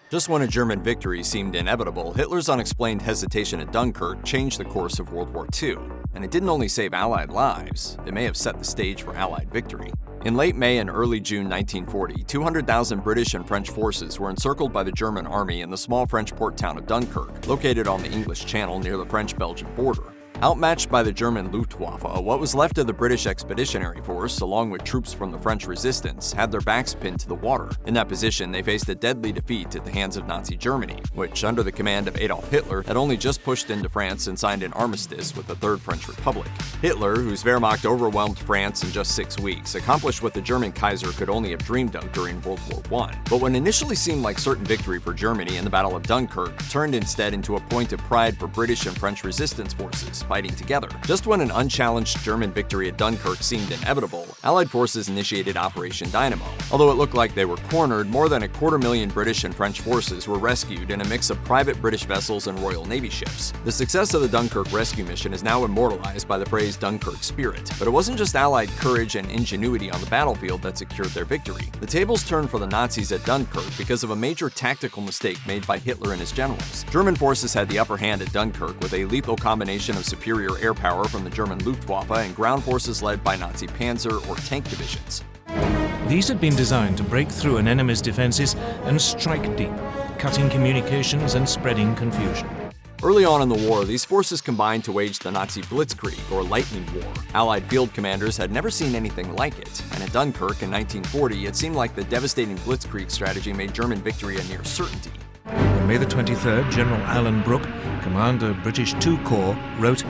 Just when a German victory seemed inevitable, Hitler's unexplained hesitation at Dunkirk changed the course of World War II. And it didn't only save Allied lives, it may have set the stage for Allied victory. In late May and early June 1940, 200,000 British and French forces were encircled by the German army in the small French port town of Dunkirk, located on the English Channel near the French-Belgian border. Outmatched by the German Luftwaffe, what was left of the British Expeditionary Force, along with troops from the French resistance, had their backs pinned to the water. In that position, they faced a deadly defeat at the hands of Nazi Germany, which, under the command of Adolf Hitler, had only just pushed into France and signed an armistice with the Third French Republic. Hitler, whose Wehrmacht overwhelmed France in just 6 weeks, accomplished what the German Kaiser could only have dreamed of during World War I. But what initially seemed like certain victory for Germany in the Battle of Dunkirk turned instead into a point of pride for British and French resistance forces fighting together. Just when an unchallenged German victory at Dunkirk seemed inevitable, Allied forces initiated Operation Dynamo. Although it looked like they were cornered, more than 250,000 British and French forces were rescued in a mix of private British vessels and Royal Navy ships. The success of the Dunkirk rescue mission is now immortalized by the phrase Dunkirk spirit. But it wasn't just Allied courage and ingenuity on the battlefield that secured their victory. The tables turned for the Nazis at Dunkirk because of a major tactical mistake made by Hitler and his generals. German forces had the upper hand at Dunkirk with a lethal combination of superior air power from the German Luftwaffe and ground forces led by Nazi panzer or tank divisions. These had been designed to break through an enemy's defenses and strike deep, cutting communications and spreading confusion. Early on in the war, these forces combined to wage the Nazi Blitzkrieg, or Lightning War. Allied field commanders had never seen anything like it, and at Dunkirk in 1940, it seemed like the devastating Blitzkrieg strategy made German victory a near certainty. On May the 23rd, General Alan Brooke, commander of British II Corps, wrote,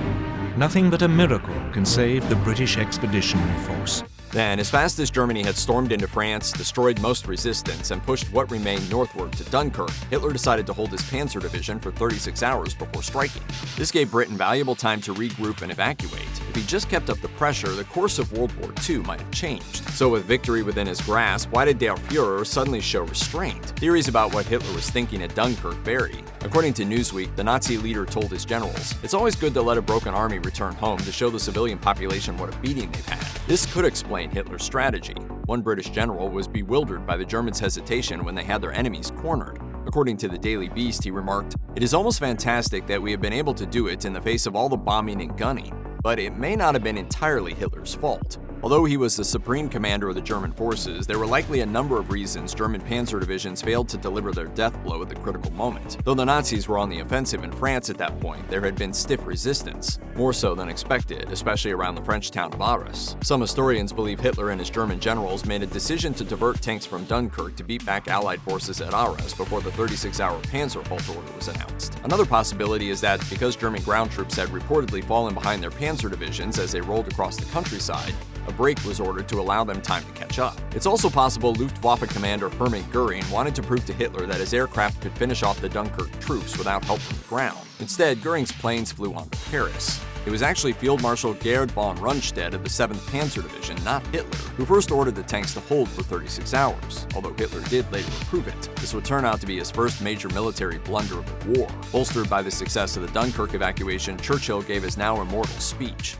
"Nothing but a miracle can save the British Expeditionary Force." Then, as fast as Germany had stormed into France, destroyed most resistance, and pushed what remained northward to Dunkirk, Hitler decided to hold his Panzer Division for 36 hours before striking. This gave Britain valuable time to regroup and evacuate. If he just kept up the pressure, the course of World War II might have changed. So with victory within his grasp, why did Der Führer suddenly show restraint? Theories about what Hitler was thinking at Dunkirk vary. According to Newsweek, the Nazi leader told his generals, "It's always good to let a broken army return home to show the civilian population what a beating they've had." This could explain Hitler's strategy. One British general was bewildered by the Germans' hesitation when they had their enemies cornered. According to the Daily Beast, he remarked, "It is almost fantastic that we have been able to do it in the face of all the bombing and gunning. But it may not have been entirely Hitler's fault. Although he was the supreme commander of the German forces, there were likely a number of reasons German panzer divisions failed to deliver their death blow at the critical moment. Though the Nazis were on the offensive in France at that point, there had been stiff resistance, more so than expected, especially around the French town of Arras. Some historians believe Hitler and his German generals made a decision to divert tanks from Dunkirk to beat back Allied forces at Arras before the 36-hour panzer halt order was announced. Another possibility is that because German ground troops had reportedly fallen behind their panzer divisions as they rolled across the countryside, a break was ordered to allow them time to catch up. It's also possible Luftwaffe commander Hermann Göring wanted to prove to Hitler that his aircraft could finish off the Dunkirk troops without help from the ground. Instead, Göring's planes flew on to Paris. It was actually Field Marshal Gerd von Rundstedt of the 7th Panzer Division, not Hitler, who first ordered the tanks to hold for 36 hours, although Hitler did later approve it. This would turn out to be his first major military blunder of the war. Bolstered by the success of the Dunkirk evacuation, Churchill gave his now immortal speech.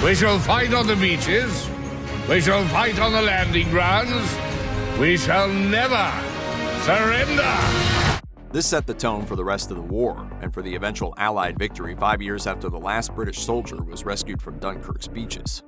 "We shall fight on the beaches. We shall fight on the landing grounds. We shall never surrender." This set the tone for the rest of the war, and for the eventual Allied victory 5 years after the last British soldier was rescued from Dunkirk's beaches.